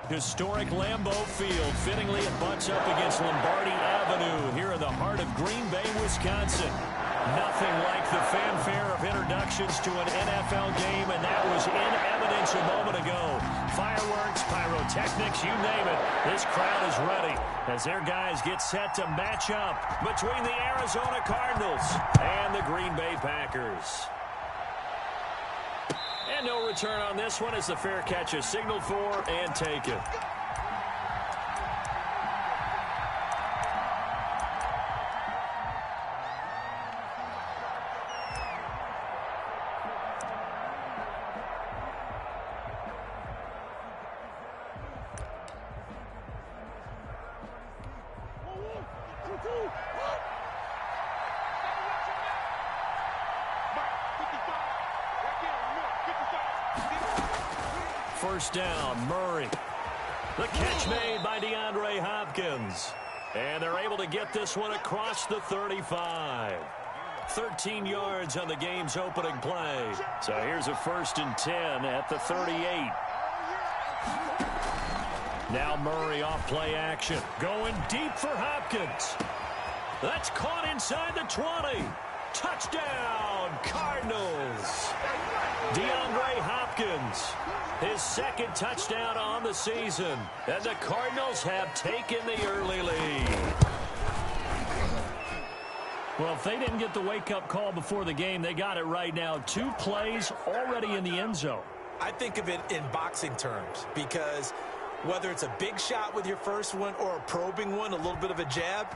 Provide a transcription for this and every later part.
Historic Lambeau Field. Fittingly, it butts up against Lombardi Avenue here in the heart of Green Bay, Wisconsin. Nothing like the fanfare of introductions to an NFL game, and that was in evidence a moment ago. Fireworks, pyrotechnics, you name it. This crowd is ready as their guys get set to match up between the Arizona Cardinals and the Green Bay Packers. And no return on this one as the fair catch is signaled for and taken. First down, Murray. The catch made by DeAndre Hopkins. And they're able to get this one across the 35. 13 yards on the game's opening play. So here's a 1st and 10 at the 38. Now Murray off play action. Going deep for Hopkins. That's caught inside the 20. Touchdown, Cardinals. DeAndre Hopkins, his 2nd touchdown on the season. And the Cardinals have taken the early lead. Well, if they didn't get the wake-up call before the game, they got it right now. 2 plays already in the end zone. I think of it in boxing terms because whether it's a big shot with your first one or a probing one, a little bit of a jab,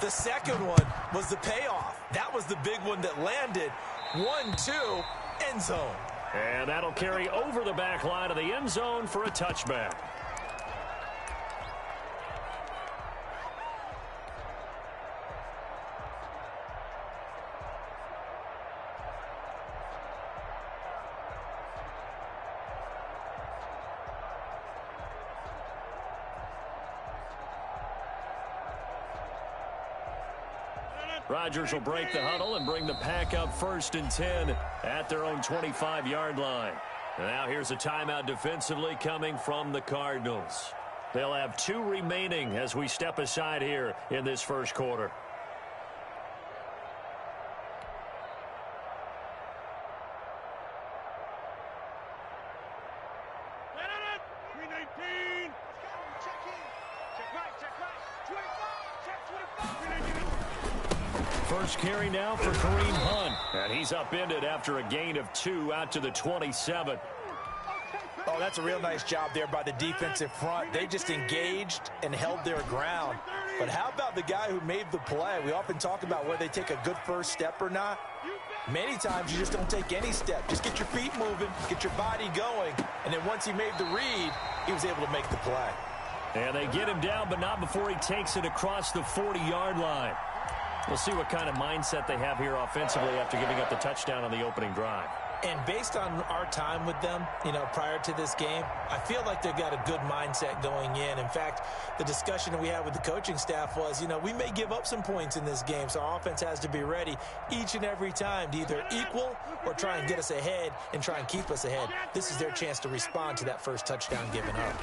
the second one was the payoff. That was the big one that landed. 1-2, end zone. And that'll carry over the back line of the end zone for a touchback. Rodgers will break the huddle and bring the pack up 1st and 10 at their own 25-yard line. Now here's a timeout defensively coming from the Cardinals. They'll have 2 remaining as we step aside here in this first quarter. First carry now for Kareem Hunt. And he's upended after a gain of 2 out to the 27. Oh, that's a real nice job there by the defensive front. They just engaged and held their ground. But how about the guy who made the play? We often talk about whether they take a good first step or not. Many times you just don't take any step. Just get your feet moving, get your body going. And then once he made the read, he was able to make the play. And they get him down, but not before he takes it across the 40-yard line. We'll see what kind of mindset they have here offensively after giving up the touchdown on the opening drive. And based on our time with them, prior to this game, I feel like they've got a good mindset going in. In fact, the discussion that we had with the coaching staff was, we may give up some points in this game, so our offense has to be ready each and every time to either equal or try and get us ahead and try and keep us ahead. This is their chance to respond to that first touchdown given up.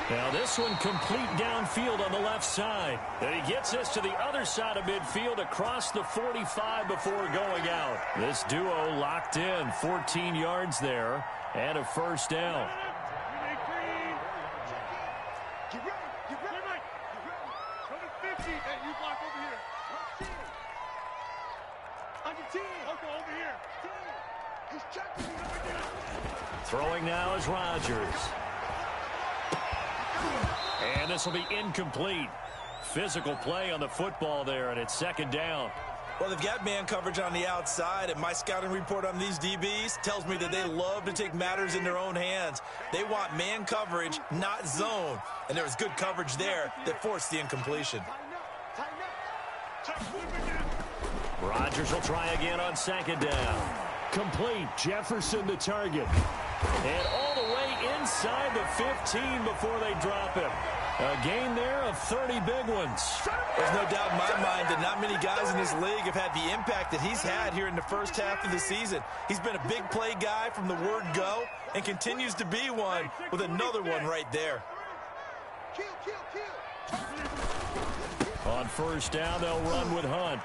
Now this one complete downfield on the left side. And he gets this to the other side of midfield across the 45 before going out. This duo locked in, 14 yards there and a first down. Throwing now is Rodgers. And this will be incomplete. Physical play on the football there, and it's 2nd down. Well, they've got man coverage on the outside, and my scouting report on these DBs tells me that they love to take matters in their own hands. They want man coverage, not zone. And there was good coverage there that forced the incompletion. Rodgers will try again on 2nd down. Complete. Jefferson the target. And all the way inside the 15 before they drop him. A gain there of 30 big ones. There's no doubt in my mind that not many guys in this league have had the impact that he's had here in the first half of the season. He's been a big play guy from the word go and continues to be one with another one right there. On first down, they'll run with Hunt.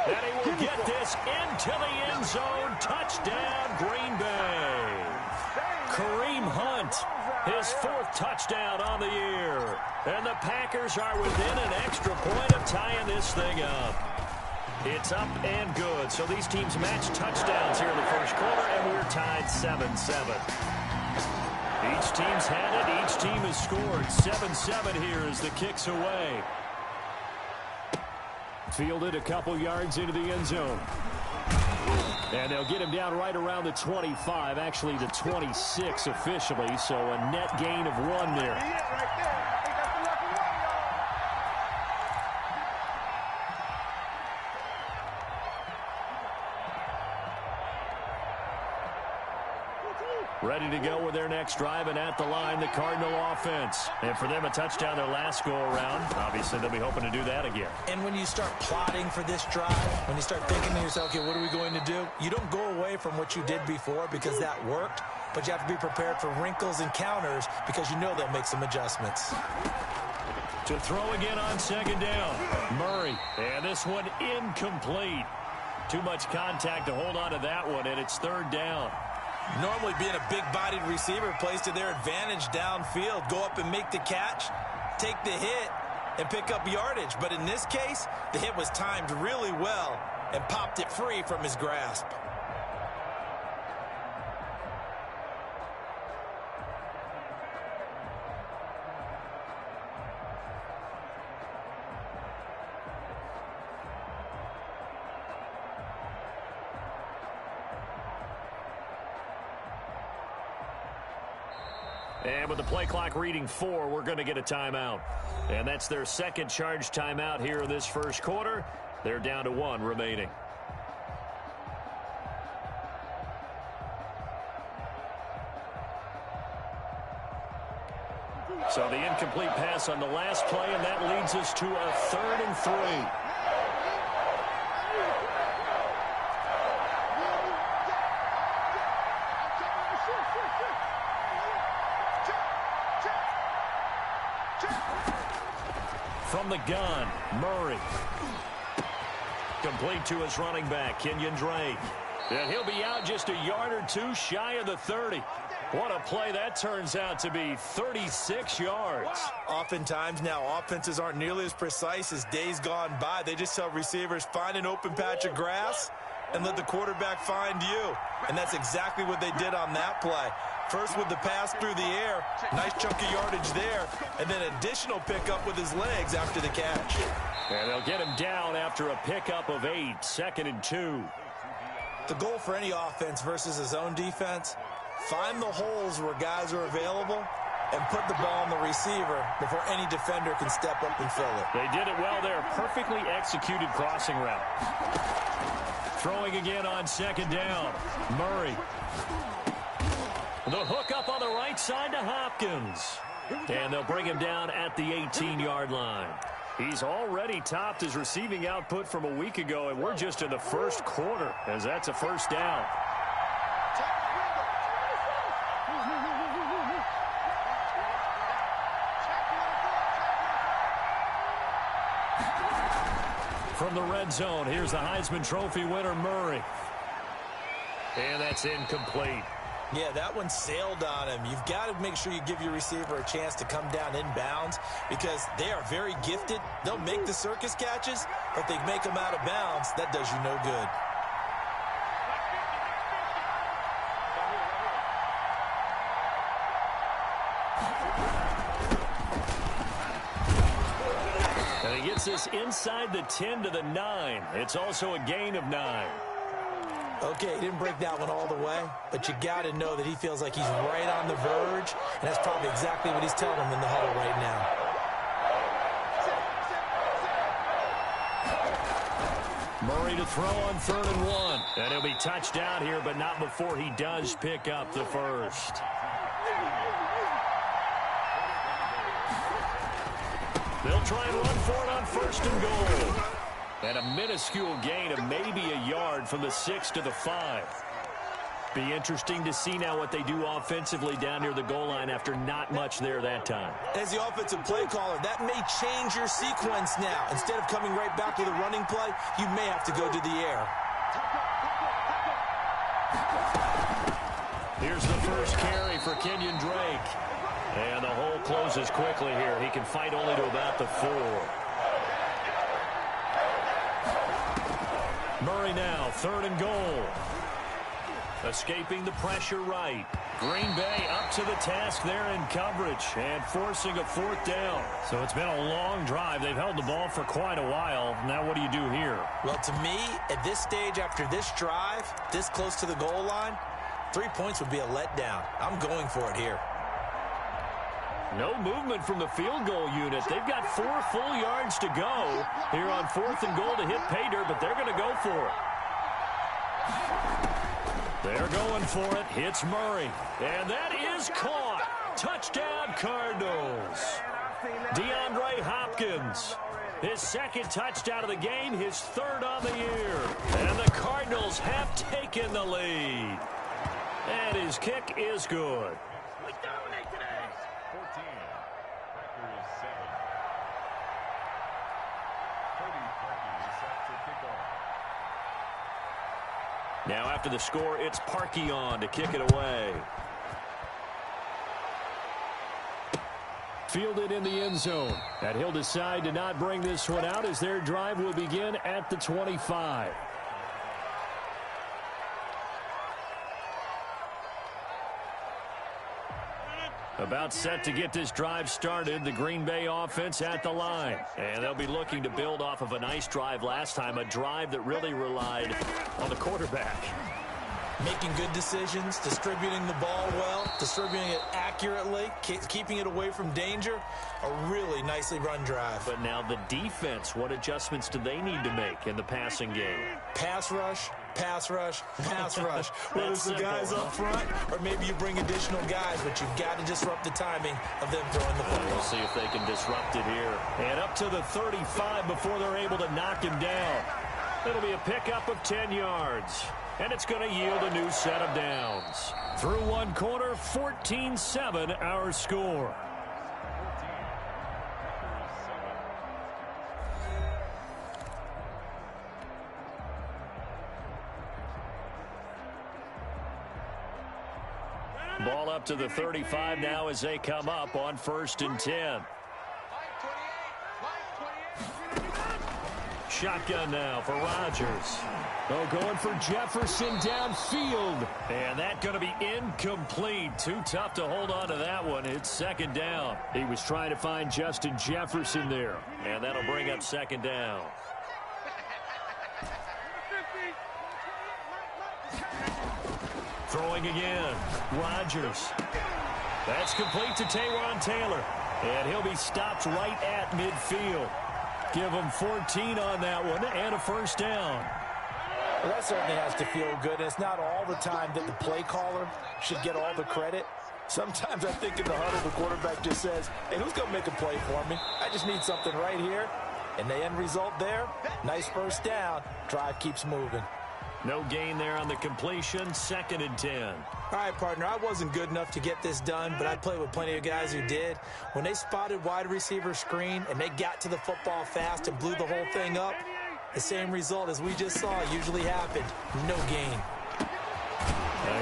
And he will get this into the end zone. Touchdown, Green Bay. Kareem Hunt, his 4th touchdown on the year. And the Packers are within an extra point of tying this thing up. It's up and good. So these teams match touchdowns here in the first quarter, and we're tied 7-7. Each team's had it. Each team has scored. 7-7 here as the kick's away. Fielded a couple yards into the end zone. And they'll get him down right around the 25, actually the 26 officially, so a net gain of 1 there. Ready to go with their next drive, and at the line, the Cardinal offense. And for them, a touchdown their last go-around. Obviously, they'll be hoping to do that again. And when you start plotting for this drive, when you start thinking to yourself, okay, what are we going to do? You don't go away from what you did before because that worked, but you have to be prepared for wrinkles and counters because you know they'll make some adjustments. To throw again on second down, Murray. And this one incomplete. Too much contact to hold on to that one, and it's 3rd down. Normally being a big-bodied receiver plays to their advantage downfield. Go up and make the catch, take the hit, and pick up yardage. But in this case, the hit was timed really well and popped it free from his grasp. And with the play clock reading 4, we're going to get a timeout. And that's their second charge timeout here in this first quarter. They're down to 1 remaining. So the incomplete pass on the last play, and that leads us to a 3rd and 3. From the gun, Murray. Complete to his running back, Kenyon Drake. And he'll be out just a yard or 2 shy of the 30. What a play that turns out to be, 36 yards. Oftentimes now, offenses aren't nearly as precise as days gone by. They just tell receivers, find an open patch of grass and let the quarterback find you. And that's exactly what they did on that play. First with the pass through the air, nice chunk of yardage there, and then additional pickup with his legs after the catch. And they'll get him down after a pickup of 8, 2nd and 2. The goal for any offense versus a zone defense, find the holes where guys are available and put the ball on the receiver before any defender can step up and fill it. They did it well there, perfectly executed crossing route. Throwing again on second down, Murray. The hook up on the right side to Hopkins. And they'll bring him down at the 18-yard line. He's already topped his receiving output from a week ago, and we're just in the first quarter as that's a first down. From the red zone, here's the Heisman Trophy winner, Murray. And that's incomplete. Yeah, that one sailed on him. You've got to make sure you give your receiver a chance to come down inbounds because they are very gifted. They'll make the circus catches, but if they make them out of bounds, that does you no good. And he gets this inside the 10 to the 9. It's also a gain of 9. Okay, he didn't break that one all the way, but you got to know that he feels like he's right on the verge, and that's probably exactly what he's telling him in the huddle right now. Murray to throw on 3rd and 1. And he'll be touched down here, but not before he does pick up the first. They'll try and run for it on 1st and goal. And a minuscule gain of maybe a yard from the 6 to the 5. Be interesting to see now what they do offensively down near the goal line after not much there that time. As the offensive play caller, that may change your sequence now. Instead of coming right back to the running play, you may have to go to the air. Here's the first carry for Kenyon Drake. And the hole closes quickly here. He can fight only to about the 4. Murray now, 3rd and goal. Escaping the pressure right. Green Bay up to the task there in coverage and forcing a 4th down. So it's been a long drive. They've held the ball for quite a while. Now what do you do here? Well, to me, at this stage after this drive, this close to the goal line, 3 points would be a letdown. I'm going for it here. No movement from the field goal unit. They've got 4 full yards to go here on 4th and goal to hit pay dirt, but they're going to go for it. They're going for it. Hits Murray. And that is caught. Touchdown, Cardinals. DeAndre Hopkins. His 2nd touchdown of the game, his 3rd on the year. And the Cardinals have taken the lead. And his kick is good. We dominate today. 14. Packers 7. Cody Parkey set to kick off. Now after the score, it's Parkey on to kick it away. Fielded in the end zone. And he'll decide to not bring this one out as their drive will begin at the 25. About set to get this drive started, the Green Bay offense at the line. And they'll be looking to build off of a nice drive last time, a drive that really relied on the quarterback. Making good decisions, distributing the ball well, distributing it accurately, keeping it away from danger. A really nicely run drive. But now the defense, what adjustments do they need to make in the passing game? Pass rush, pass rush, pass rush. Whether it's the guys up front or maybe you bring additional guys, but you've got to disrupt the timing of them throwing the football. We'll see if they can disrupt it here. And up to the 35 before they're able to knock him down. It'll be a pickup of 10 yards. And it's going to yield a new set of downs. Through one quarter, 14-7 our score. Ball up to the 35 now as they come up on 1st and 10. Shotgun now for Rodgers. Oh, going for Jefferson downfield. And that going to be incomplete. Too tough to hold on to that one. It's 2nd down. He was trying to find Justin Jefferson there. And that'll bring up 2nd down. Throwing again. Rodgers. That's complete to Taywan Taylor. And he'll be stopped right at midfield. Give him 14 on that one and a 1st down. Well, that certainly has to feel good. And it's not all the time that the play caller should get all the credit. Sometimes I think in the huddle, the quarterback just says, hey, who's going to make a play for me? I just need something right here. And the end result there, nice 1st down. Drive keeps moving. No gain there on the completion. 2nd and 10. All right, partner, I wasn't good enough to get this done, but I played with plenty of guys who did. When they spotted wide receiver screen and they got to the football fast and blew the whole thing up, the same result as we just saw usually happened. No gain.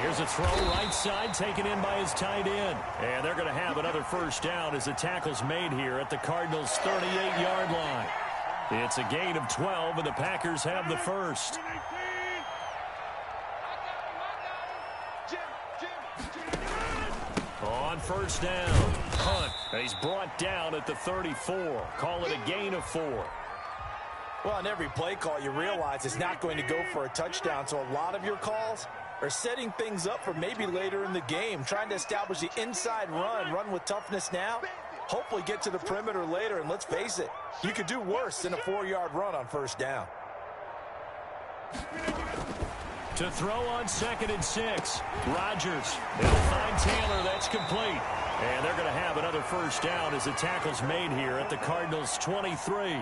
Here's a throw right side taken in by his tight end. And they're going to have another 1st down as the tackle's made here at the Cardinals' 38-yard line. It's a gain of 12, and the Packers have the 1st. On 1st down, Hunt. He's brought down at the 34. Call it a gain of 4. Well, on every play call, you realize it's not going to go for a touchdown, so a lot of your calls are setting things up for maybe later in the game, trying to establish the inside run with toughness now, hopefully get to the perimeter later, and let's face it, you could do worse than a 4-yard run on 1st down. To throw on 2nd and 6. Rodgers. They'll find Taylor. That's complete. And they're going to have another first down as the tackle's made here at the Cardinals' 23.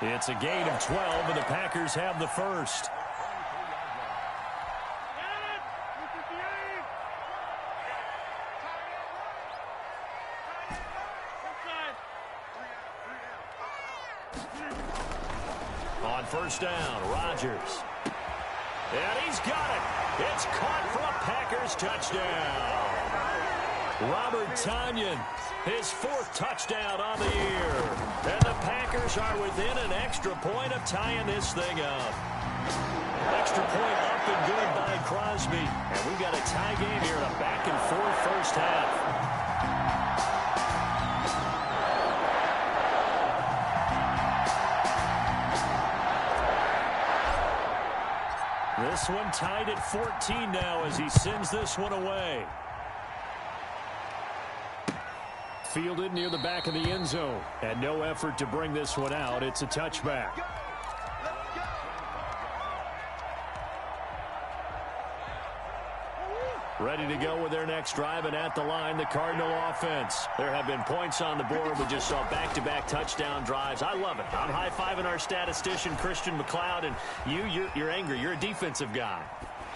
It's a gain of 12, and the Packers have the first. On first down, Rodgers. And he's got it. It's caught for a Packers touchdown. Robert Tonyan, his 4th touchdown on the year. And the Packers are within an extra point of tying this thing up. Extra point up and good by Crosby. And we've got a tie game here in a back-and-forth first half. This one tied at 14 now as he sends this one away. Fielded near the back of the end zone. And no effort to bring this one out. It's a touchback. Ready to go with their next drive, and at the line, the Cardinal offense. There have been points on the board. We just saw back-to-back touchdown drives. I love it. I'm high-fiving our statistician, Christian McLeod, and you're angry. You're a defensive guy.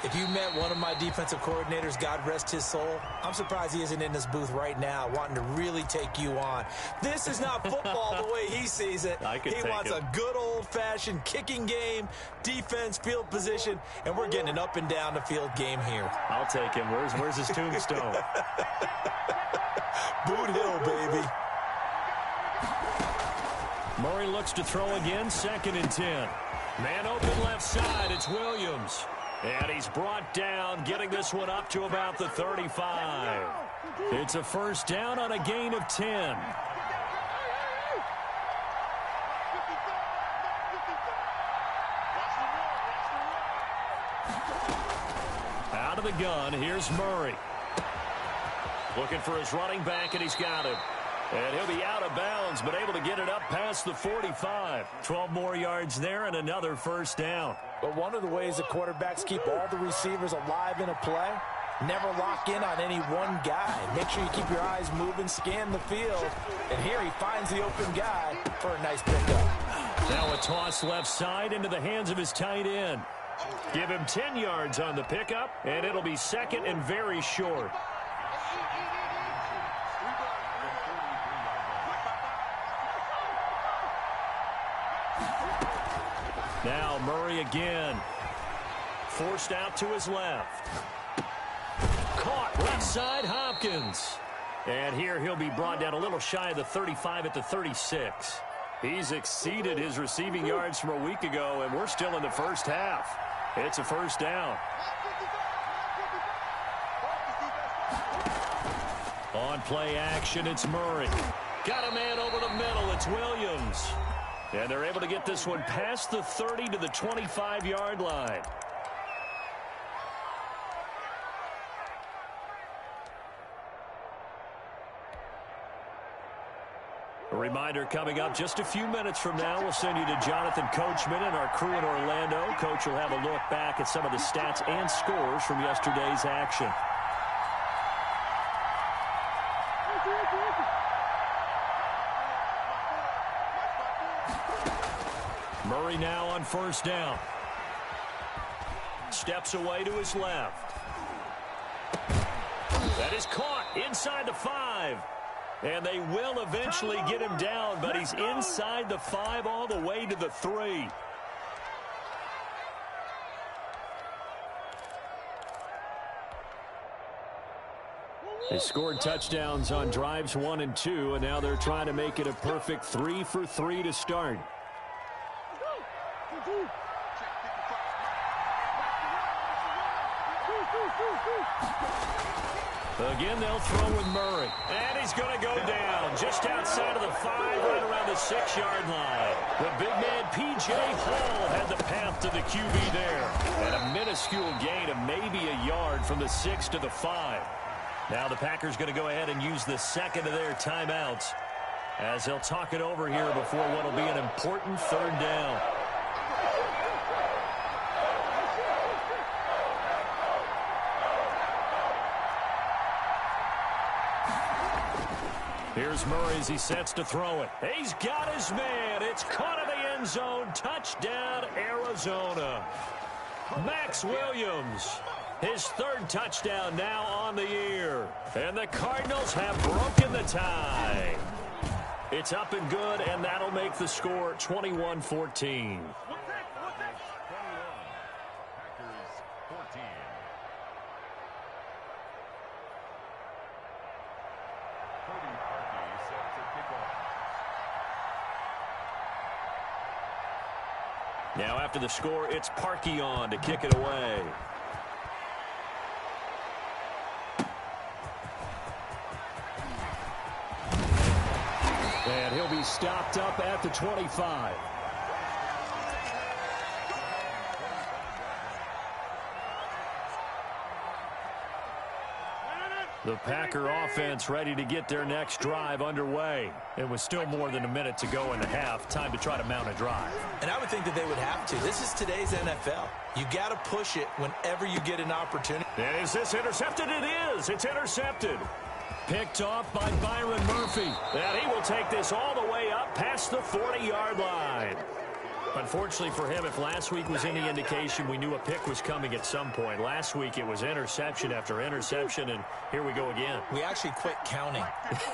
If you met one of my defensive coordinators, God rest his soul, I'm surprised he isn't in this booth right now wanting to really take you on. This is not football the way he sees it. He wants a good old-fashioned kicking game, defense, field position, and we're getting an up and down the field game here. I'll take him. Where's his tombstone? Boot Hill, baby. Murray looks to throw again, 2nd and 10. Man open left side, it's Williams. And he's brought down, getting this one up to about the 35. It's a first down on a gain of 10. Out of the gun, here's Murray. Looking for his running back, and he's got him. And he'll be out of bounds, but able to get it up past the 45. 12 more yards there and another first down. But one of the ways the quarterbacks keep all the receivers alive in a play, never lock in on any one guy. Make sure you keep your eyes moving, scan the field. And here he finds the open guy for a nice pickup. Now a toss left side into the hands of his tight end. Give him 10 yards on the pickup, and it'll be 2nd and very short. Now Murray again. Forced out to his left. Caught left side, Hopkins. And here he'll be brought down a little shy of the 35 at the 36. He's exceeded his receiving yards from a week ago, and we're still in the first half. It's a first down. On play action, it's Murray. Got a man over the middle, it's Williams. And they're able to get this one past the 30 to the 25-yard line. A reminder coming up just a few minutes from now, we'll send you to Jonathan Coachman and our crew in Orlando. Coach will have a look back at some of the stats and scores from yesterday's action. Murray now on first down. Steps away to his left. That is caught inside the 5. And they will eventually get him down, but he's inside the 5 all the way to the 3. They scored touchdowns on drives 1 and 2, and now they're trying to make it a perfect 3 for 3 to start. Again, they'll throw with Murray. And he's going to go down just outside of the 5, right around the 6-yard line. The big man, P.J. Hall, had the path to the QB there. And a minuscule gain of maybe a yard from the 6 to the 5. Now the Packers going to go ahead and use the second of their timeouts as they'll talk it over here before what will be an important third down. Here's Murray as he sets to throw it. He's got his man. It's caught in the end zone. Touchdown, Arizona. Max Williams, his third touchdown now on the year. And the Cardinals have broken the tie. It's up and good, and that'll make the score 21-14. Now after the score, it's Parkey on to kick it away. And he'll be stopped up at the 25. The Packer offense ready to get their next drive underway. It was still more than a minute to go in the half. Time to try to mount a drive. And I would think that they would have to. This is today's NFL. You got to push it whenever you get an opportunity. And is this intercepted? It is. It's intercepted. Picked off by Byron Murphy. And he will take this all the way up past the 40-yard line. Unfortunately for him, if last week was any indication, we knew a pick was coming at some point. Last week it was interception after interception, and here we go again. We actually quit counting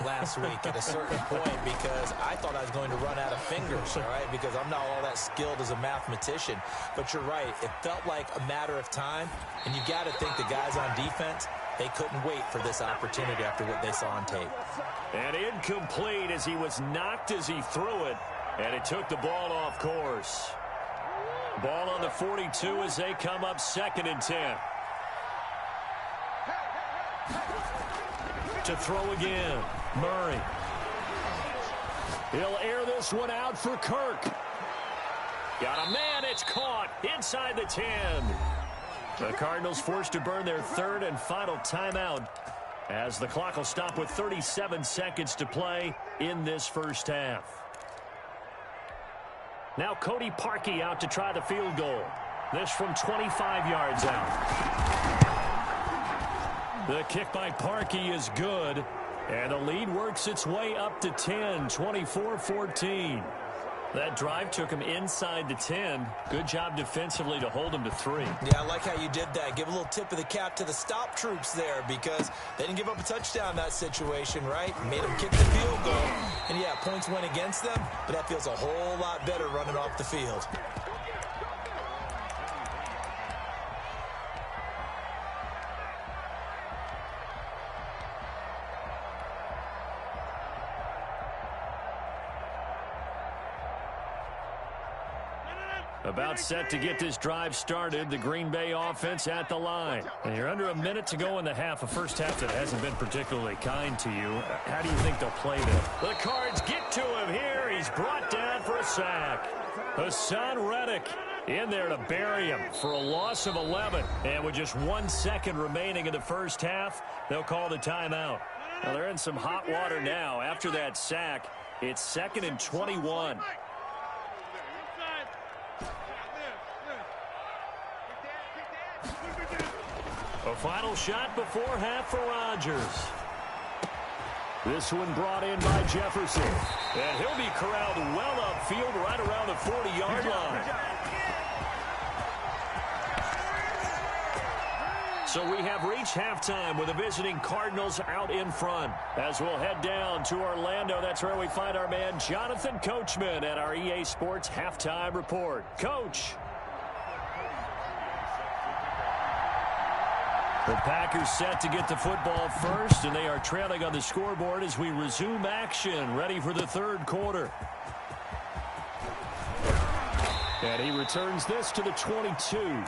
last week at a certain point because I thought I was going to run out of fingers, all right, because I'm not all that skilled as a mathematician. But you're right. It felt like a matter of time, and you got to think the guys on defense, they couldn't wait for this opportunity after what they saw on tape. And incomplete as he was knocked as he threw it. And it took the ball off course. Ball on the 42 as they come up 2nd and 10. To throw again, Murray. He'll air this one out for Kirk. Got a man, it's caught inside the 10. The Cardinals forced to burn their third and final timeout as the clock will stop with 37 seconds to play in this first half. Now Cody Parkey out to try the field goal. This from 25 yards out. The kick by Parkey is good. And the lead works its way up to 10, 24-14. That drive took him inside the 10. Good job defensively to hold him to 3. Yeah, I like how you did that. Give a little tip of the cap to the stop troops there because they didn't give up a touchdown in that situation, right? Made them kick the field goal. And, yeah, points went against them, but that feels a whole lot better running off the field. About set to get this drive started. The Green Bay offense at the line. And you're under a minute to go in the half. A first half that hasn't been particularly kind to you. How do you think they'll play this? The Cards get to him here. He's brought down for a sack. Hassan Reddick in there to bury him for a loss of 11. And with just 1 second remaining in the first half, they'll call the timeout. Well, they're in some hot water now. After that sack, it's 2nd and 21. A final shot before half for Rodgers. This one brought in by Jefferson. And he'll be corralled well upfield right around the 40-yard line. So we have reached halftime with the visiting Cardinals out in front. As we'll head down to Orlando, that's where we find our man Jonathan Coachman at our EA Sports Halftime Report. Coach. The Packers set to get the football first, and they are trailing on the scoreboard as we resume action, ready for the third quarter. And he returns this to the 22.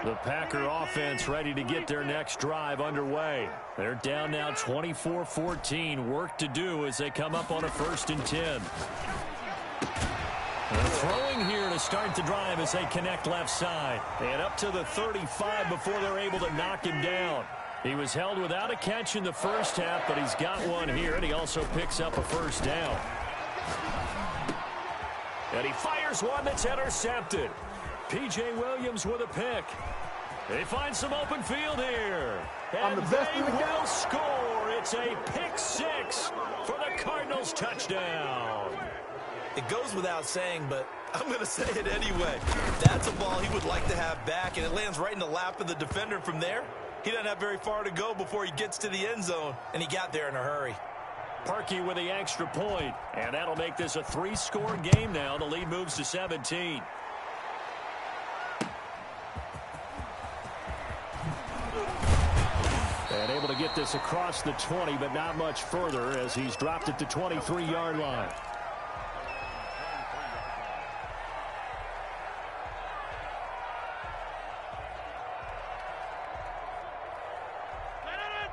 The Packer offense ready to get their next drive underway. They're down now 24-14. Work to do as they come up on a 1st and 10. They're throwing here to start the drive as they connect left side. And up to the 35 before they're able to knock him down. He was held without a catch in the first half, but he's got one here, and he also picks up a first down. And he fires one that's intercepted. P.J. Williams with a pick. They find some open field here. And they will score. It's a pick six for the Cardinals touchdown. It goes without saying, but I'm going to say it anyway. That's a ball he would like to have back, and it lands right in the lap of the defender from there. He doesn't have very far to go before he gets to the end zone, and he got there in a hurry. Parkey with the extra point, and that'll make this a 3-score game now. The lead moves to 17. And able to get this across the 20, but not much further as he's dropped it to 23-yard line.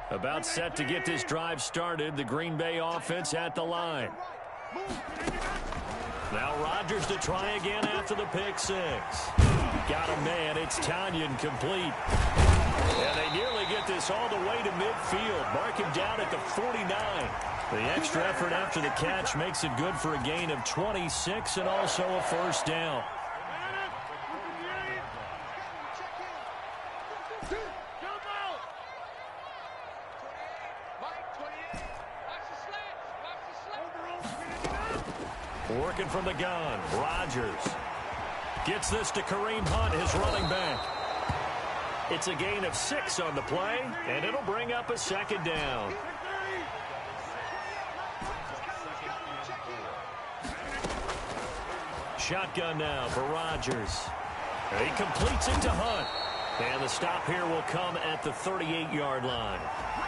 About set to get this drive started. The Green Bay offense at the line. Now Rodgers to try again after the pick six. Got a man. It's Tanyan complete. And they nearly get this all the way to midfield. Mark him down at the 49. The extra effort after the catch makes it good for a gain of 26 and also a first down. Working from the gun, Rodgers gets this to Kareem Hunt, his running back. It's a gain of 6 on the play, and it'll bring up a second down. Shotgun now for Rodgers. He completes it to Hunt. And the stop here will come at the 38-yard line.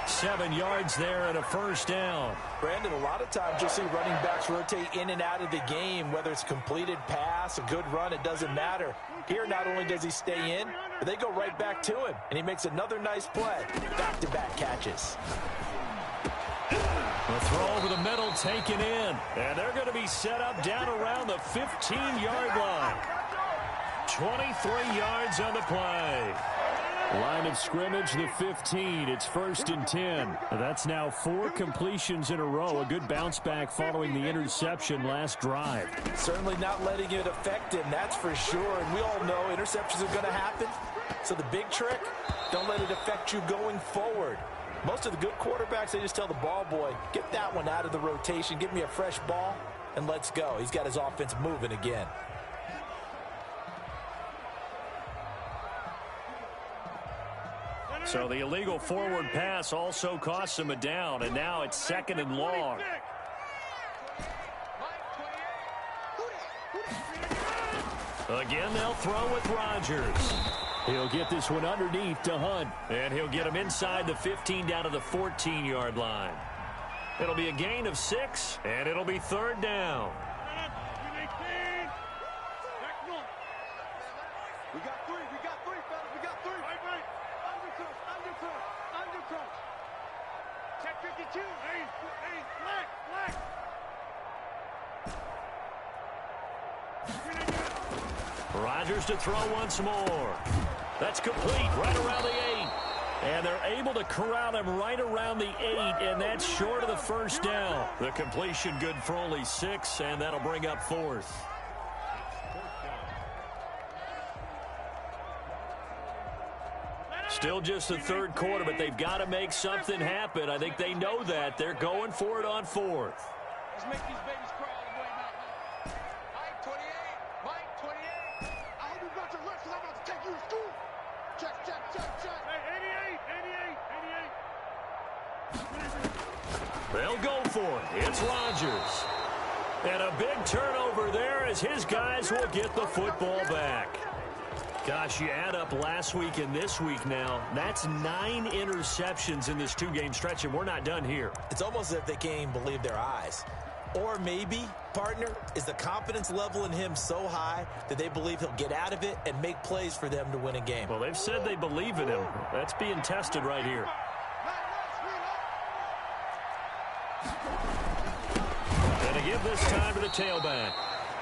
7 yards there and a first down. Brandon, a lot of times you'll see running backs rotate in and out of the game, whether it's completed pass, a good run, it doesn't matter. Here, not only does he stay in, but they go right back to him, and he makes another nice play. Back-to-back catches. The throw over the middle taken in, and they're going to be set up down around the 15-yard line. 23 yards on the play. Line of scrimmage, the 15. It's 1st and 10. That's now 4 completions in a row. A good bounce back following the interception last drive. Certainly not letting it affect him, that's for sure. And we all know interceptions are going to happen. So the big trick, don't let it affect you going forward. Most of the good quarterbacks, they just tell the ball boy, get that one out of the rotation, give me a fresh ball, and let's go. He's got his offense moving again. So the illegal forward pass also costs him a down, and now it's 2nd and long. Again, they'll throw with Rodgers. He'll get this one underneath to Hunt, and he'll get him inside the 15 down to the 14-yard line. It'll be a gain of 6, and it'll be 3rd down. We got three, fellas. We got 3. Right. Undercut. Check 52. Hey, black. Rodgers to throw once more. That's complete right around the 8. And they're able to corral him right around the 8, and that's short of the first down. The completion good for only 6, and that'll bring up 4th. Still just the 3rd quarter, but they've got to make something happen. I think they know that. They're going for it on 4th. Let's make these babies cry all the way now. Mike 28. I hope you got your left, because I'm about to take you to school. Check. Hey, 88. They'll go for it. It's Rodgers. And a big turnover there as his guys will get the football back. Gosh, you add up last week and this week now, that's 9 interceptions in this 2-game stretch, and we're not done here. It's almost as if they can't even believe their eyes. Or maybe, partner, is the confidence level in him so high that they believe he'll get out of it and make plays for them to win a game. Well, they've said they believe in him. That's being tested right here. And to give this time to the tailback.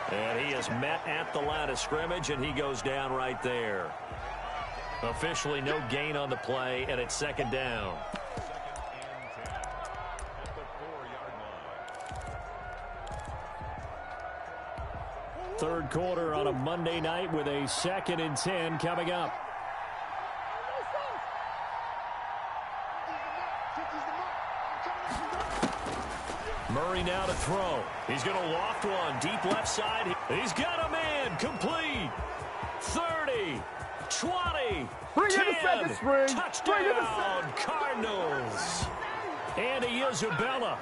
And he is met at the line of scrimmage, and he goes down right there. Officially no gain on the play, and it's 2nd down. Third quarter on a Monday night with a 2nd and 10 coming up. Murray now to throw. He's going to loft one. Deep left side. He's got a man. Complete. 30. 20. 10. Touchdown. Cardinals. Andy Isabella,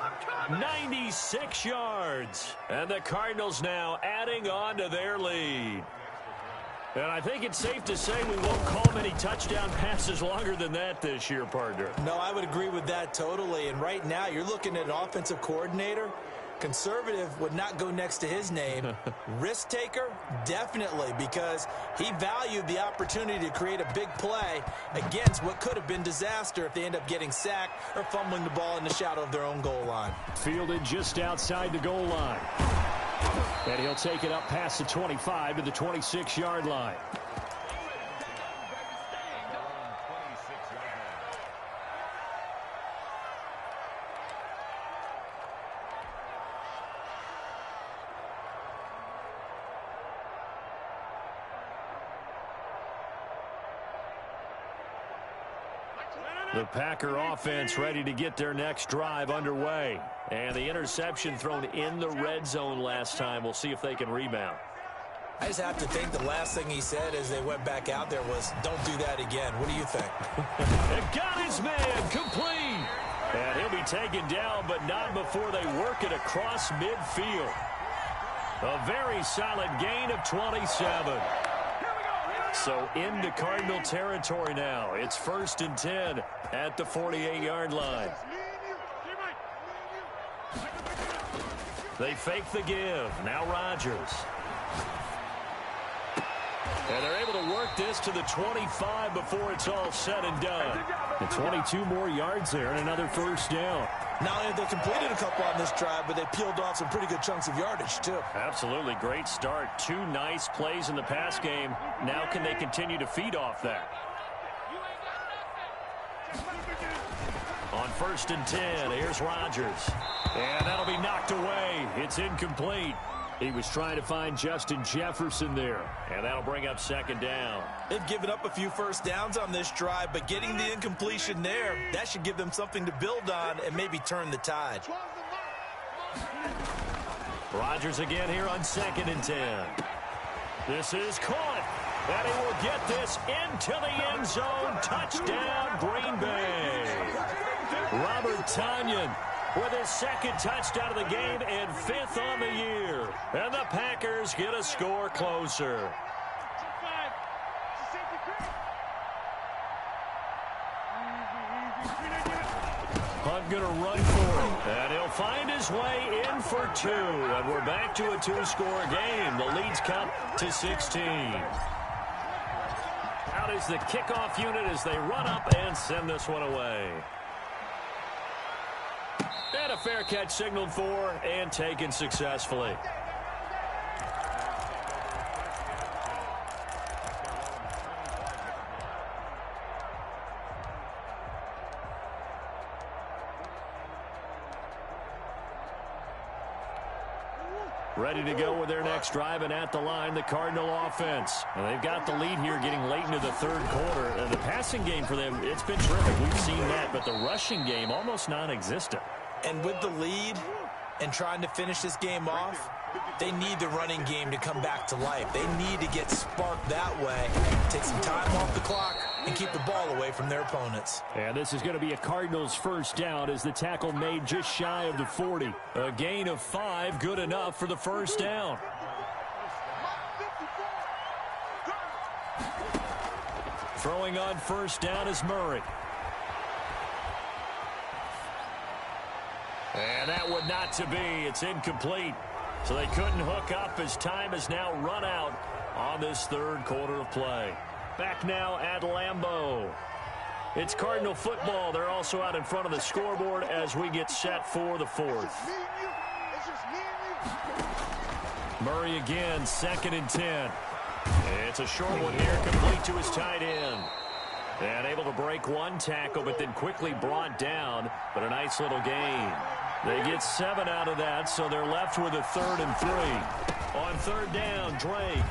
96 yards. And the Cardinals now adding on to their lead. And I think it's safe to say we won't call many touchdown passes longer than that this year, partner. No, I would agree with that totally. And right now, you're looking at an offensive coordinator. Conservative would not go next to his name. Risk taker, definitely, because he valued the opportunity to create a big play against what could have been disaster if they end up getting sacked or fumbling the ball in the shadow of their own goal line. Fielded just outside the goal line. And he'll take it up past the 25 to the 26-yard line. The Packer offense ready to get their next drive underway. And the interception thrown in the red zone last time. We'll see if they can rebound. I just have to think the last thing he said as they went back out there was, don't do that again. What do you think? Got his man complete. And he'll be taken down, but not before they work it across midfield. A very solid gain of 27. So into Cardinal territory now. It's 1st and 10 at the 48-yard line. They fake the give. Now Rodgers. And they're able to work this to the 25 before it's all said and done. And 22 more yards there and another first down. Not only have they completed a couple on this drive, but they peeled off some pretty good chunks of yardage, too. Absolutely. Great start. 2 nice plays in the pass game. Now can they continue to feed off that? On 1st and 10, here's Rodgers. And that'll be knocked away. It's incomplete. He was trying to find Justin Jefferson there. And that'll bring up 2nd down. They've given up a few first downs on this drive, but getting the incompletion there, that should give them something to build on and maybe turn the tide. Rodgers again here on 2nd and 10. This is caught. And he will get this into the end zone. Touchdown, Green Bay. Robert Tonyan with his 2nd touchdown of the game and 5th on the year. And the Packers get a score closer. Hunt going to run for it. And he'll find his way in for 2. And we're back to a 2-score game. The lead's cut to 16. Out is the kickoff unit as they run up and send this one away. And a fair catch signaled for and taken successfully. Ready to go with their next drive, and at the line, the Cardinal offense. And they've got the lead here getting late into the 3rd quarter. And the passing game for them, it's been terrific. We've seen that, but the rushing game almost non-existent. And with the lead and trying to finish this game off, they need the running game to come back to life. They need to get sparked that way, take some time off the clock, and keep the ball away from their opponents. And this is going to be a Cardinals first down as the tackle made just shy of the 40. A gain of 5, good enough for the first down. Throwing on first down is Murray. And that would not to be. It's incomplete. So they couldn't hook up as time has now run out on this 3rd quarter of play. Back now at Lambeau. It's Cardinal football. They're also out in front of the scoreboard as we get set for the 4th. Murray again, 2nd and 10. It's a short one here, complete to his tight end. And able to break one tackle, but then quickly brought down, but a nice little gain. They get 7 out of that, so they're left with a 3rd and 3. On 3rd down, Drake.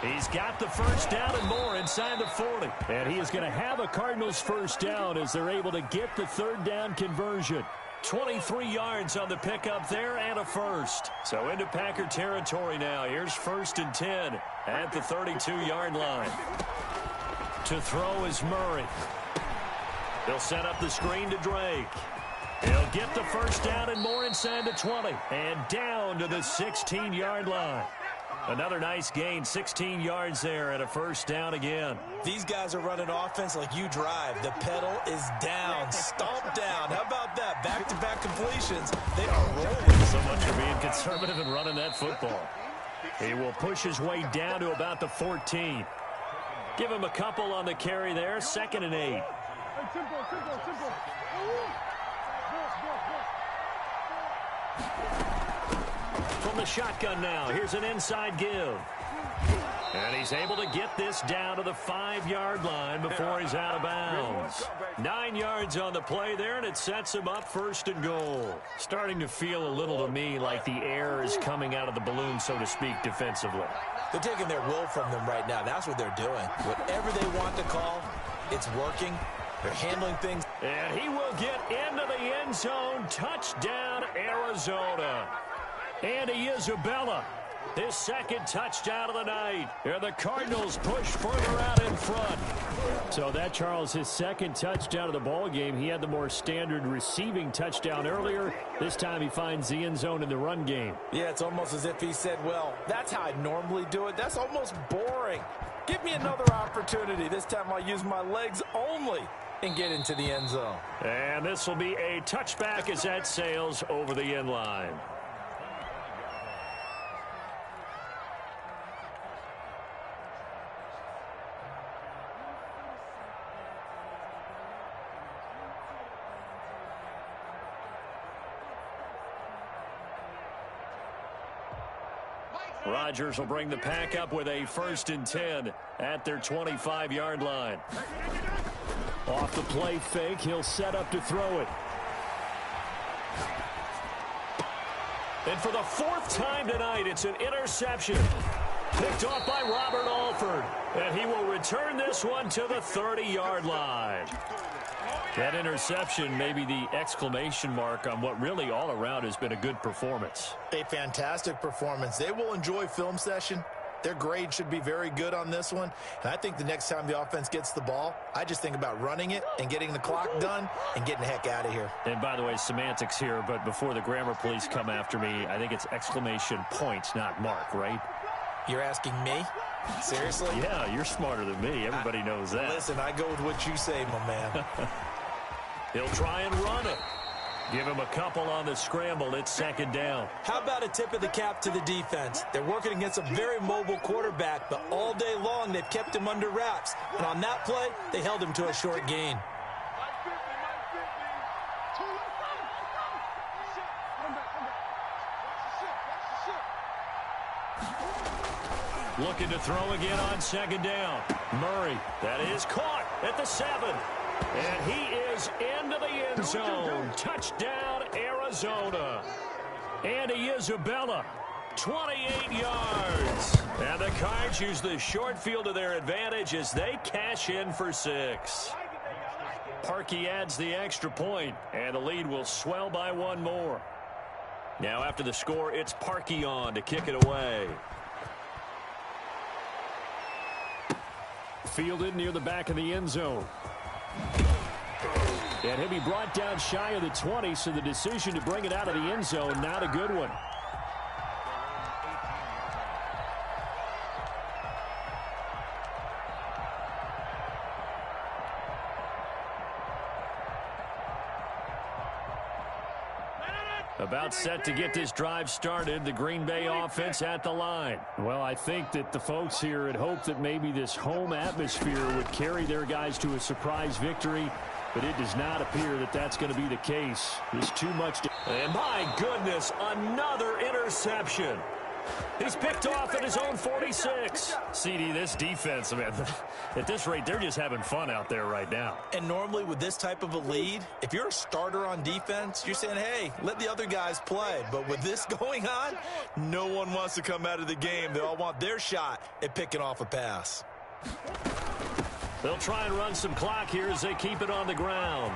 He's got the first down and more inside the 40. And he is going to have a Cardinals first down as they're able to get the 3rd down conversion. 23 yards on the pickup there and a first. So into Packer territory now. Here's 1st and 10 at the 32-yard line. To throw is Murray. They'll set up the screen to Drake. He'll get the first down and more inside the 20. And down to the 16-yard line. Another nice gain, 16 yards there and a first down again. These guys are running offense like you drive. The pedal is down, stomped down. How about that? Back-to-back completions. They are rolling. So much for being conservative and running that football. He will push his way down to about the 14. Give him a couple on the carry there, 2nd and 8. From the shotgun now, here's an inside give. And he's able to get this down to the 5-yard line before he's out of bounds. 9 yards on the play there, and it sets him up 1st and goal. Starting to feel a little to me like the air is coming out of the balloon, so to speak, defensively. They're taking their will from them right now. That's what they're doing. Whatever they want to call, it's working. They're handling things. And he will get into the end zone. Touchdown, Arizona. Andy Isabella, his 2nd touchdown of the night. And the Cardinals push further out in front. So that, Charles, his 2nd touchdown of the ball game. He had the more standard receiving touchdown earlier. This time he finds the end zone in the run game. Yeah, it's almost as if he said, well, that's how I normally do it. That's almost boring. Give me another opportunity. This time I'll use my legs only and get into the end zone. And this will be a touchback as that sails over the end line. Rodgers will bring the pack up with a 1st and 10 at their 25-yard line. Off the play fake, he'll set up to throw it. And for the 4th time tonight, it's an interception. Picked off by Robert Alford. And he will return this one to the 30-yard line. That interception may be the exclamation mark on what really all around has been a good performance. A fantastic performance. They will enjoy film session. Their grade should be very good on this one. And I think the next time the offense gets the ball, I just think about running it and getting the clock done and getting the heck out of here. And by the way, semantics here, but before the grammar police come after me, I think it's exclamation points, not mark, right? You're asking me? Seriously? Yeah, you're smarter than me. Everybody knows that. Listen, I go with what you say, my man. He'll try and run it. Give him a couple on the scramble. It's 2nd down. How about a tip of the cap to the defense? They're working against a very mobile quarterback, but all day long they've kept him under wraps. And on that play, they held him to a short gain. Looking to throw again on 2nd down. Murray, that is caught at the 7. And he is into the end zone. Touchdown, Arizona. Andy Isabella, 28 yards. And the Cards use the short field to their advantage as they cash in for 6. Parkey adds the extra point, and the lead will swell by 1 more. Now after the score, it's Parkey on to kick it away. Fielded near the back of the end zone. And he'll be brought down shy of the 20, so the decision to bring it out of the end zone, not a good one. About set to get this drive started, the Green Bay offense at the line. Well, I think that the folks here had hoped that maybe this home atmosphere would carry their guys to a surprise victory, but it does not appear that that's going to be the case. There's too much to... And my goodness, another interception. He's picked off at his own 46. CD, this defense, man, at this rate, they're just having fun out there right now. And normally with this type of a lead, if you're a starter on defense, you're saying, hey, let the other guys play. But with this going on, no one wants to come out of the game. They all want their shot at picking off a pass. They'll try and run some clock here as they keep it on the ground.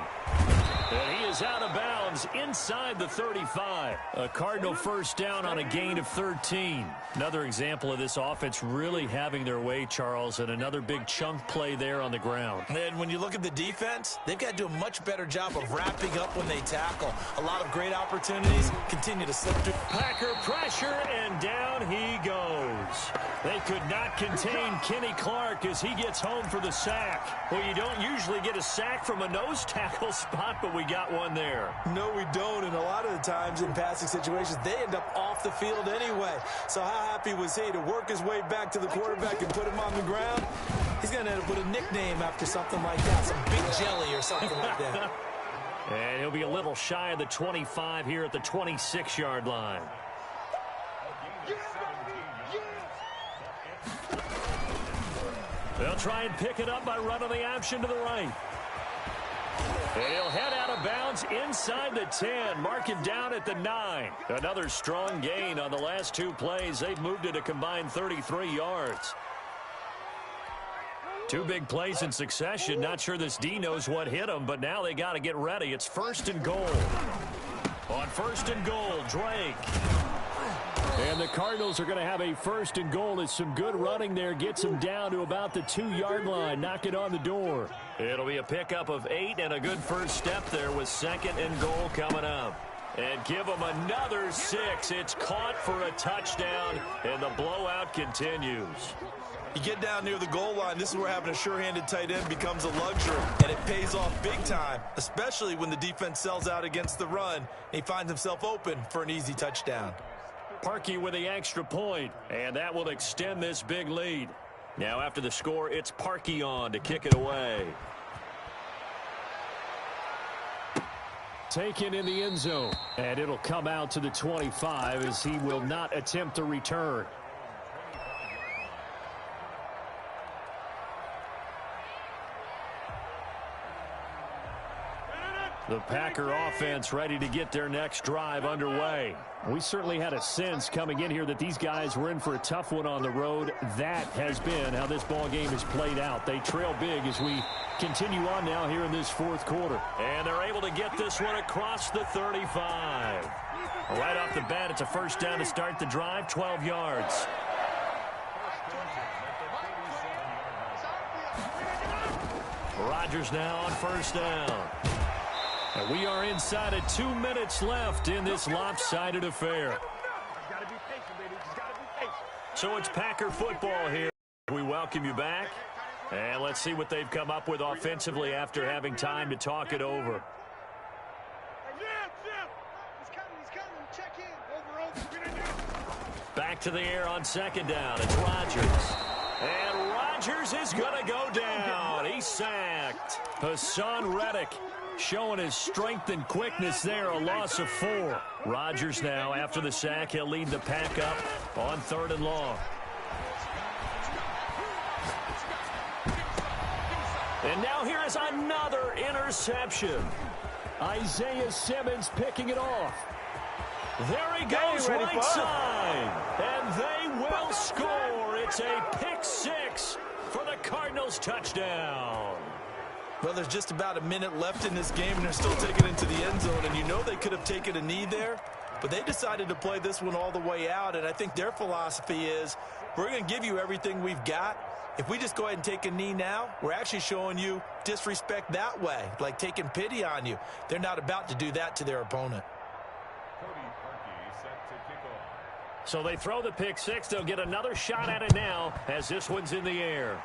And he is out of bounds inside the 35. A Cardinal first down on a gain of 13. Another example of this offense really having their way, Charles, and another big chunk play there on the ground. And when you look at the defense, they've got to do a much better job of wrapping up when they tackle. A lot of great opportunities continue to slip through. Packer pressure, and down he goes. They could not contain Kenny Clark as he gets home for the sack. Well, you don't usually get a sack from a nose tackle spot, but we got one there. No, we don't, and a lot of the times in passing situations, they end up off the field anyway. So how happy was he to work his way back to the quarterback and put him on the ground? He's going to end up with a nickname after something like that, some Big Jelly or something like that. And he'll be a little shy of the 25 here at the 26-yard line. They'll try and pick it up by running the option to the right. And he'll head out of bounds inside the 10. Mark him down at the 9. Another strong gain on the last two plays. They've moved it a combined 33 yards. Two big plays in succession. Not sure this D knows what hit him, but now they got to get ready. It's 1st and goal. On 1st and goal, Drake. And the Cardinals are going to have a 1st and goal. It's some good running there. Gets them down to about the 2-yard line. Knock it on the door. It'll be a pickup of 8 and a good first step there with 2nd and goal coming up. And give them another 6. It's caught for a touchdown, and the blowout continues. You get down near the goal line, this is where having a sure-handed tight end becomes a luxury, and it pays off big time, especially when the defense sells out against the run, and he finds himself open for an easy touchdown. Parkey with the extra point, and that will extend this big lead. Now after the score, it's Parkey on to kick it away. Taken in the end zone, and it'll come out to the 25 as he will not attempt to return. The Packer offense ready to get their next drive underway. We certainly had a sense coming in here that these guys were in for a tough one on the road. That has been how this ball game has played out. They trail big as we continue on now here in this 4th quarter. And they're able to get this one across the 35. Right off the bat, it's a first down to start the drive, 12 yards. Rodgers now on first down. And we are inside of 2 minutes left in this lopsided affair. So it's Packer football here. We welcome you back. And let's see what they've come up with offensively after having time to talk it over. Back to the air on 2nd down. It's Rodgers. And Rodgers is going to go down. He's sacked. Hassan Reddick showing his strength and quickness there, a loss of 4. Rodgers now, after the sack, he'll lead the pack up on 3rd and long. And now here is another interception. Isaiah Simmons picking it off. There he goes, right side. And they will score. It's a pick 6 for the Cardinals touchdown. Well, there's just about a minute left in this game, and they're still taking it into the end zone. And you know they could have taken a knee there, but they decided to play this one all the way out. And I think their philosophy is, we're going to give you everything we've got. If we just go ahead and take a knee now, we're actually showing you disrespect that way, like taking pity on you. They're not about to do that to their opponent. So they throw the pick 6. They'll get another shot at it now as this one's in the air.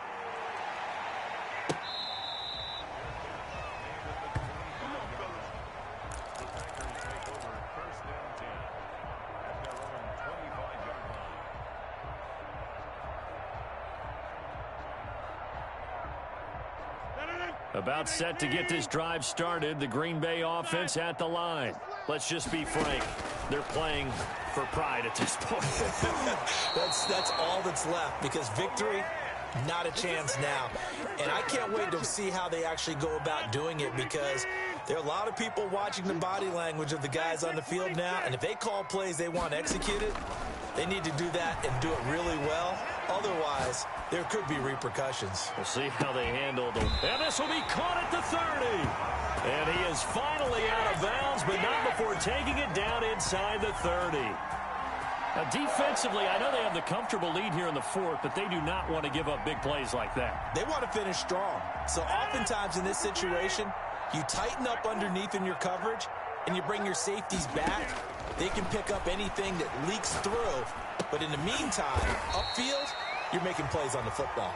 About set to get this drive started. The Green Bay offense at the line. Let's just be frank. they're playing for pride at this point. That's all that's left, because victory, not a chance now. And I can't wait to see how they actually go about doing it, because there are a lot of people watching the body language of the guys on the field now, and if they call plays they want executed, they need to do that and do it really well. Otherwise, there could be repercussions. We'll see how they handle them. And this will be caught at the 30. And he is finally out of bounds, but not before taking it down inside the 30. Now, defensively, I know they have the comfortable lead here in the fourth, but they do not want to give up big plays like that. They want to finish strong. So oftentimes in this situation, you tighten up underneath in your coverage, and you bring your safeties back. They can pick up anything that leaks through. But in the meantime, upfield, you're making plays on the football.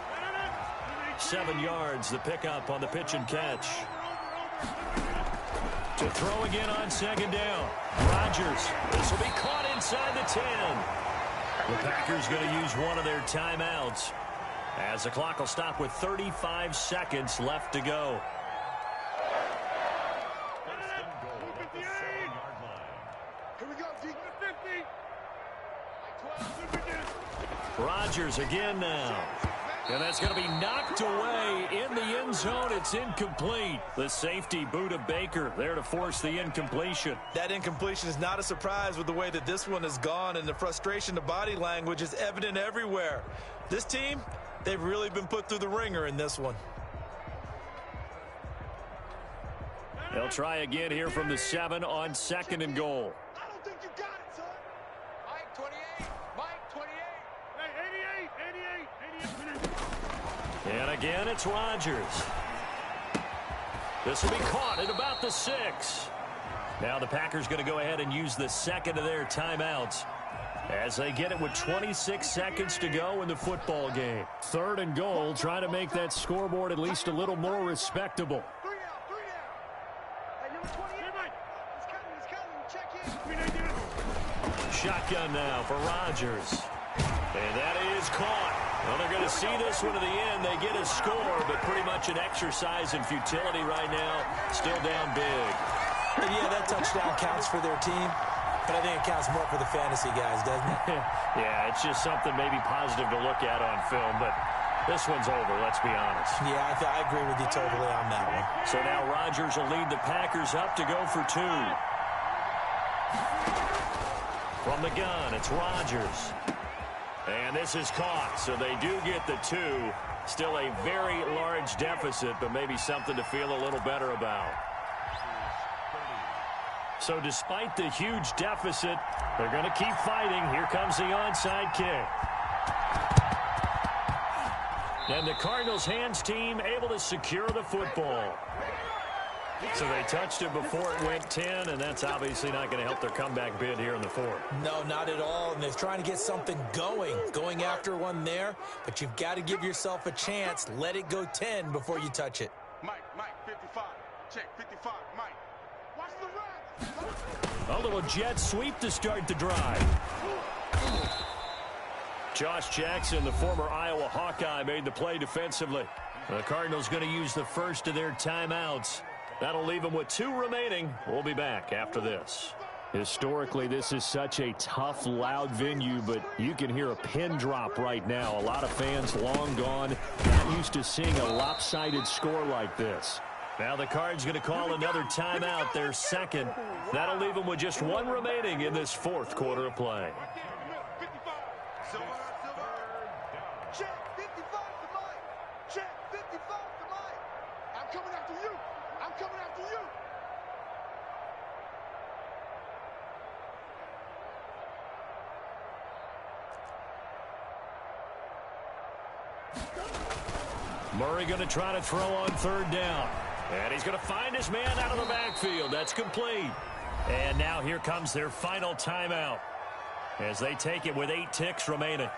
7 yards, the pickup on the pitch and catch. To throw again on second down. Rodgers. This will be caught inside the 10. The Packers going to use one of their timeouts, as the clock will stop with 35 seconds left to go. Rodgers again now. And that's going to be knocked away in the end zone. It's incomplete. The safety, Budda Baker, there to force the incompletion. That incompletion is not a surprise with the way that this one has gone, and the frustration, the body language is evident everywhere. This team, they've really been put through the ringer in this one. They'll try again here from the 7 on second and goal. I don't think you got it, son. Mike 28. Mike 28. Hey, 88. 88. And again, it's Rodgers. This will be caught at about the 6. Now the Packers going to go ahead and use the second of their timeouts, as they get it with 26 seconds to go in the football game. Third and goal, trying to make that scoreboard at least a little more respectable. 3 down. Hey, number 28. He's coming. Check in. Shotgun now for Rodgers. And that is caught. Well, they're going to see this one to the end. They get a score, but pretty much an exercise in futility right now. Still down big. But yeah, that touchdown counts for their team, but I think it counts more for the fantasy guys, doesn't it? Yeah, it's just something maybe positive to look at on film, but this one's over, let's be honest. Yeah, I agree with you totally on that one. So now Rodgers will lead the Packers up to go for 2. From the gun, it's Rodgers. And this is caught, so they do get the 2. Still a very large deficit, but maybe something to feel a little better about. So despite the huge deficit, they're going to keep fighting. Here comes the onside kick. And the Cardinals' hands team able to secure the football. So they touched it before it went 10, and that's obviously not going to help their comeback bid here in the fourth. No, not at all. And they're trying to get something going after one there, but you've got to give yourself a chance. Let it go 10 before you touch it. Mike 55. Check 55. Mike. Watch the run. A little jet sweep to start the drive. Josh Jackson, the former Iowa Hawkeye, made the play defensively. The Cardinals going to use the first of their timeouts. That'll leave them with 2 remaining. We'll be back after this. Historically, this is such a tough, loud venue, but you can hear a pin drop right now. A lot of fans long gone, not used to seeing a lopsided score like this. Now the Cards going to call another timeout, their second. That'll leave them with just 1 remaining in this fourth quarter of play. 55. Silver. Check 55 to Mike. Check 55 to Mike. I'm coming after you. I'm coming after you. Murray going to try to throw on third down. And he's going to find his man out of the backfield. That's complete. And now here comes their final timeout, as they take it with 8 ticks remaining.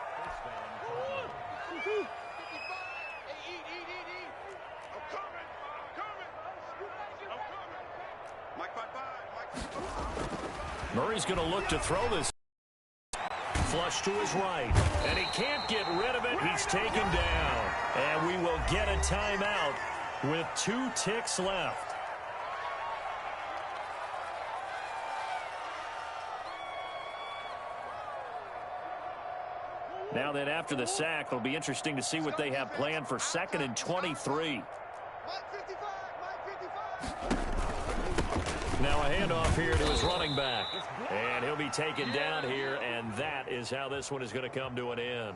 Murray's going to look to throw this. Flush to his right. And he can't get rid of it. He's taken down. And we will get a timeout with 2 ticks left. Now then, after the sack, it'll be interesting to see what they have planned for 2nd and 23. Now a handoff here to his running back. And he'll be taken down here, and that is how this one is going to come to an end.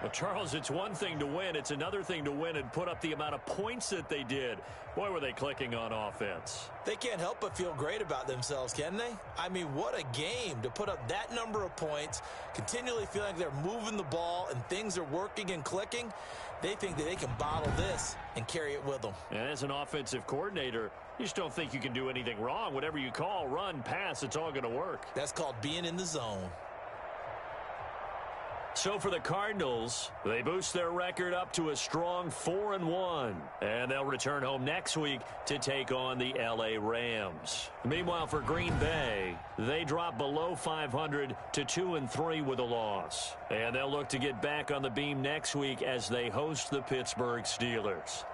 Well, Charles, it's one thing to win. It's another thing to win and put up the amount of points that they did. Boy, were they clicking on offense. They can't help but feel great about themselves, can they? I mean, what a game to put up that number of points, continually feeling like they're moving the ball and things are working and clicking. They think that they can bottle this and carry it with them. And as an offensive coordinator, you just don't think you can do anything wrong. Whatever you call, run, pass, it's all going to work. That's called being in the zone. So for the Cardinals, they boost their record up to a strong 4-1. And they'll return home next week to take on the L.A. Rams. Meanwhile, for Green Bay, they drop below 500 to 2-3 with a loss. And they'll look to get back on the beam next week as they host the Pittsburgh Steelers.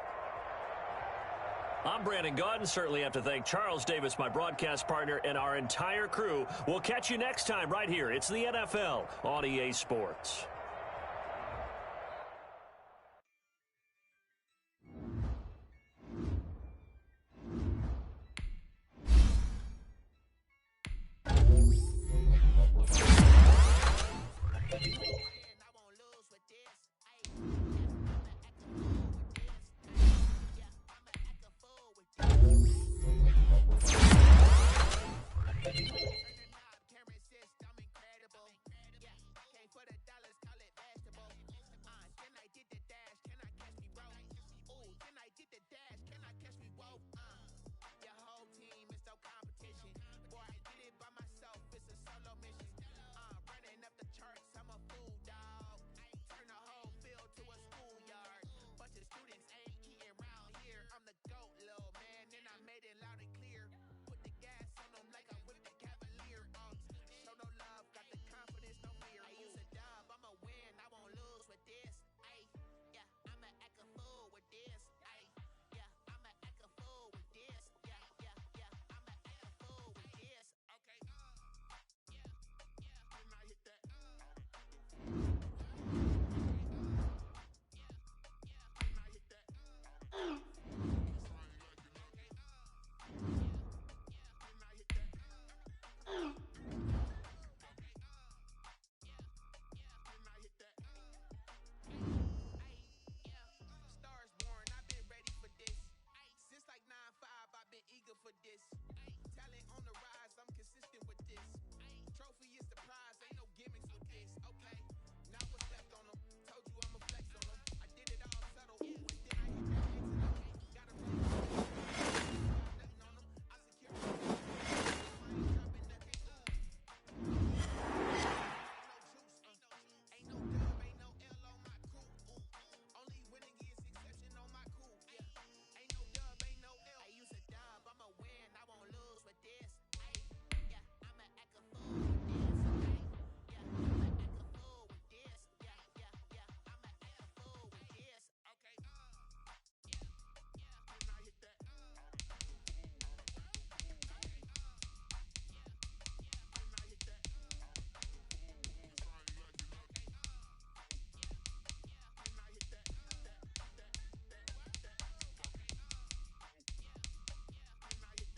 I'm Brandon Gaudin. Certainly have to thank Charles Davis, my broadcast partner, and our entire crew. We'll catch you next time right here. It's the NFL on EA Sports.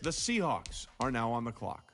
The Seahawks are now on the clock.